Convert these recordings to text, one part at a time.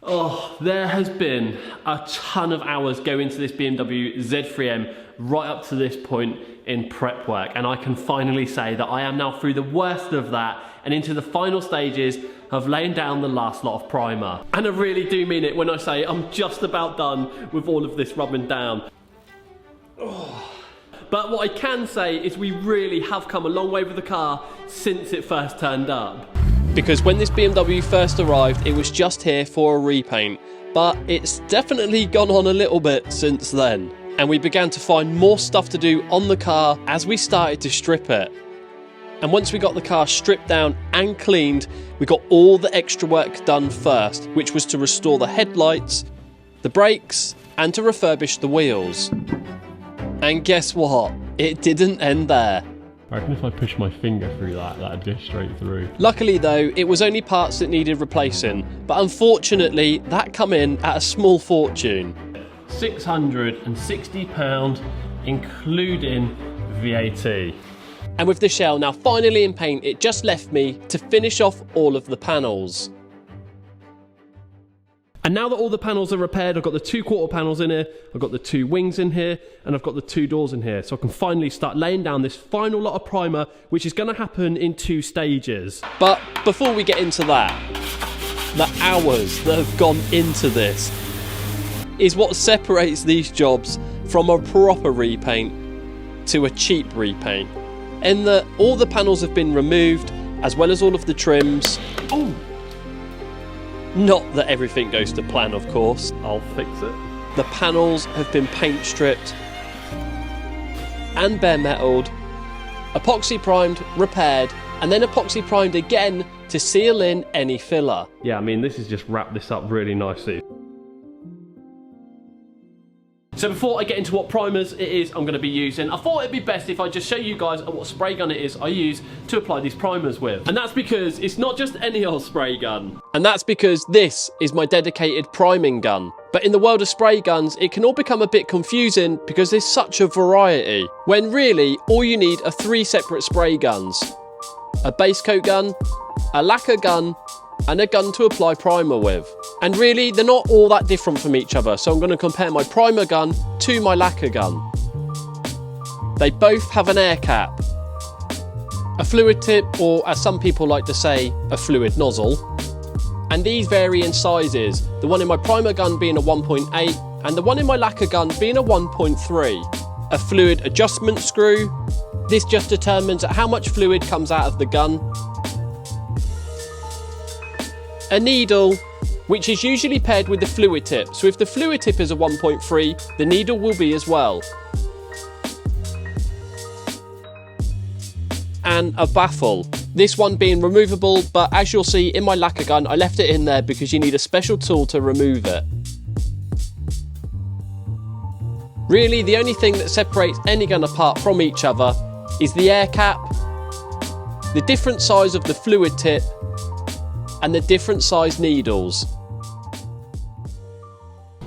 Oh, there has been a ton of hours go into this BMW Z3 M right up to this point in prep work, and I can finally say that I am now through the worst of that and into the final stages of laying down the last lot of primer. And I really do mean it when I say I'm just about done with all of this rubbing down. Oh. But what I can say is we really have come a long way with the car since it first turned up. Because when this BMW first arrived, it was just here for a repaint, but it's definitely gone on a little bit since then. And we began to find more stuff to do on the car as we started to strip it. And once we got the car stripped down and cleaned, we got all the extra work done first, which was to restore the headlights, the brakes, and to refurbish the wheels. And guess what? It didn't end there. I reckon if I push my finger through that, that'd go straight through. Luckily though, it was only parts that needed replacing, but unfortunately, that come in at a small fortune. £660, including VAT. And with the shell now finally in paint, it just left me to finish off all of the panels. And now that all the panels are repaired, I've got the 2 quarter panels in here, I've got the 2 wings in here, and I've got the 2 doors in here. So I can finally start laying down this final lot of primer, which is going to happen in 2 stages. But before we get into that, the hours that have gone into this is what separates these jobs from a proper repaint to a cheap repaint. In that all the panels have been removed, as well as all of the trims. Oh! Not that everything goes to plan, of course. I'll fix it. The panels have been paint stripped and bare metalled, epoxy primed, repaired, and then epoxy primed again to seal in any filler. Yeah, I mean, this has just wrapped this up really nicely. So before I get into what primers it is I'm going to be using, I thought it'd be best if I just show you guys what spray gun it is I use to apply these primers with. And that's because it's not just any old spray gun. And that's because this is my dedicated priming gun. But in the world of spray guns, it can all become a bit confusing because there's such a variety. When really, all you need are 3 separate spray guns. A base coat gun, a lacquer gun, and a gun to apply primer with. And really, they're not all that different from each other, so I'm going to compare my primer gun to my lacquer gun. They both have an air cap, a fluid tip, or as some people like to say, a fluid nozzle. And these vary in sizes, the one in my primer gun being a 1.8 and the one in my lacquer gun being a 1.3. A fluid adjustment screw. This just determines how much fluid comes out of the gun. A needle, which is usually paired with the fluid tip, so if the fluid tip is a 1.3, the needle will be as well. And a baffle, this one being removable, but as you'll see in my lacquer gun, I left it in there because you need a special tool to remove it. Really, the only thing that separates any gun apart from each other is the air cap, the different size of the fluid tip, and the different size needles.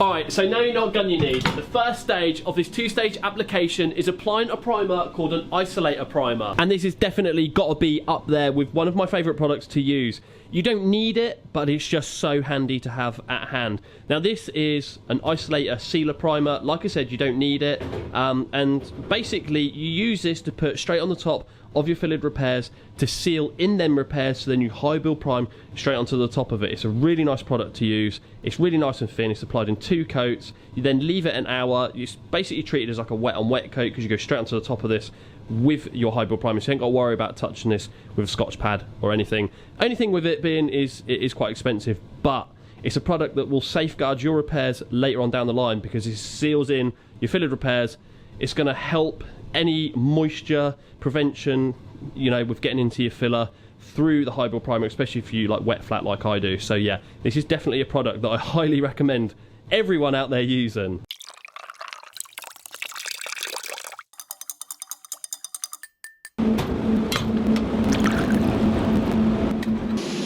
Alright, so now you know what gun you need. The first stage of this 2-stage application is applying a primer called an isolator primer. And this has definitely got to be up there with one of my favourite products to use. You don't need it, but it's just so handy to have at hand. Now this is an isolator sealer primer. Like I said, you don't need it. And basically you use this to put straight on the top of your filled repairs to seal in them repairs, so then you high build prime straight onto the top of it. It's a really nice product to use. It's really nice and thin. It's applied in 2 coats. You then leave it an hour. You basically treat it as like a wet on wet coat because you go straight onto the top of this with your high build primer, so you ain't got to worry about touching this with a Scotch pad or anything. Only thing with it being is it is quite expensive, but it's a product that will safeguard your repairs later on down the line because it seals in your filled repairs. It's going to help any moisture prevention, you know, with getting into your filler through the high build primer, especially if you like wet flat like I do. So yeah, this is definitely a product that I highly recommend everyone out there using.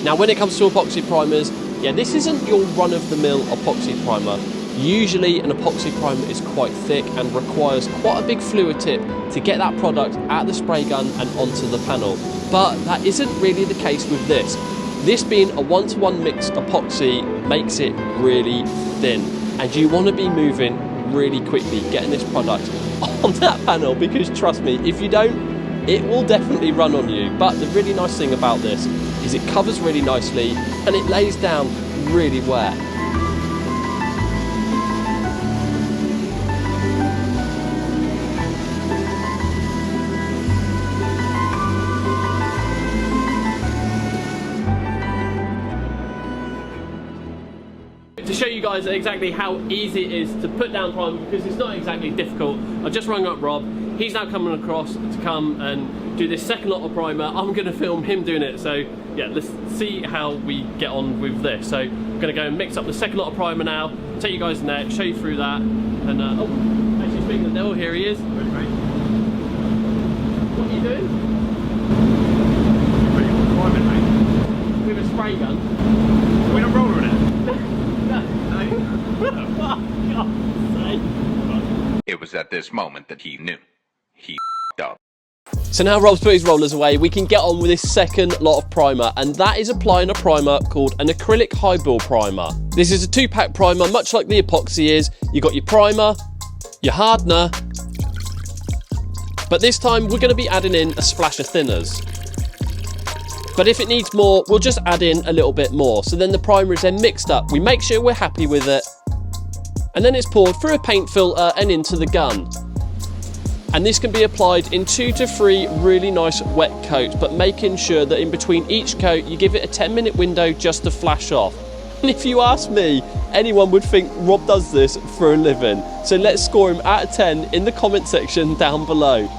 Now when it comes to epoxy primers, yeah, this isn't your run-of-the-mill epoxy primer. Usually an epoxy primer is quite thick and requires quite a big fluid tip to get that product out of the spray gun and onto the panel. But that isn't really the case with this. This being a 1-to-1 mixed epoxy makes it really thin, and you want to be moving really quickly getting this product on that panel, because trust me, if you don't, it will definitely run on you. But the really nice thing about this is it covers really nicely and it lays down really wet. To show you guys exactly how easy it is to put down primer, because it's not exactly difficult, I just rung up Rob. He's now coming across to come and do this second lot of primer. I'm going to film him doing it, so yeah, let's see how we get on with this. So I'm going to go and mix up the second lot of primer now, take you guys in there, show you through that, and oh, actually speaking of the devil, here he is. Ready, mate? What are you doing? Ready for priming, mate? With a spray gun. We're not rolling it. It was at this moment that he knew. He f***ed up. So now Rob's put his rollers away, we can get on with this second lot of primer, and that is applying a primer called an acrylic high build primer. This is a 2-pack primer, much like the epoxy is. You got your primer, your hardener, but this time we're going to be adding in a splash of thinners. But if it needs more, we'll just add in a little bit more. So then the primer is then mixed up. We make sure we're happy with it. And then it's poured through a paint filter and into the gun. And this can be applied in 2 to 3 really nice wet coats, but making sure that in between each coat, you give it a 10-minute window just to flash off. And if you ask me, anyone would think Rob does this for a living. So let's score him out of 10 in the comment section down below.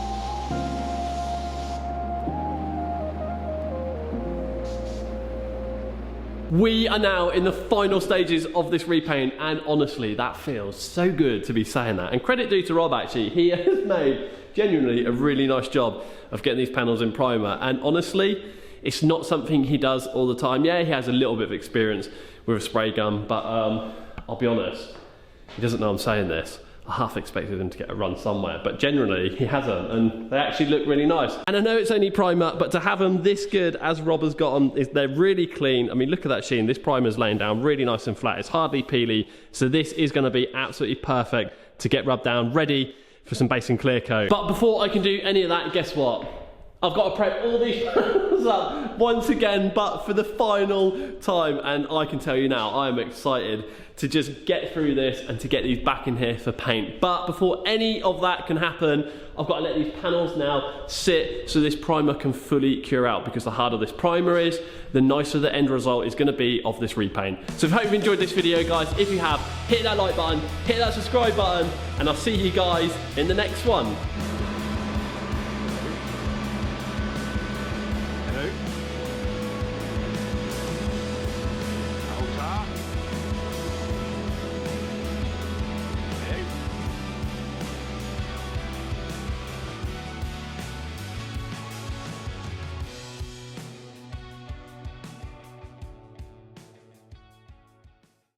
We are now in the final stages of this repaint, and honestly, that feels so good to be saying that. And credit due to Rob, actually, he has made genuinely a really nice job of getting these panels in primer. And honestly, it's not something he does all the time. Yeah, he has a little bit of experience with a spray gun, but I'll be honest, he doesn't know I'm saying this. I half expected him to get a run somewhere, but generally he hasn't, and they actually look really nice. And I know it's only primer, but to have them this good as Rob has got them, they're really clean. I mean, look at that sheen. This primer's laying down really nice and flat. It's hardly peely, so this is going to be absolutely perfect to get rubbed down, ready for some base and clear coat. But before I can do any of that, guess what? I've got to prep all these panels up once again, but for the final time, and I can tell you now, I am excited to just get through this and to get these back in here for paint. But before any of that can happen, I've got to let these panels now sit so this primer can fully cure out, because the harder this primer is, the nicer the end result is going to be of this repaint. So I hope you've enjoyed this video, guys. If you have, hit that like button, hit that subscribe button, and I'll see you guys in the next one.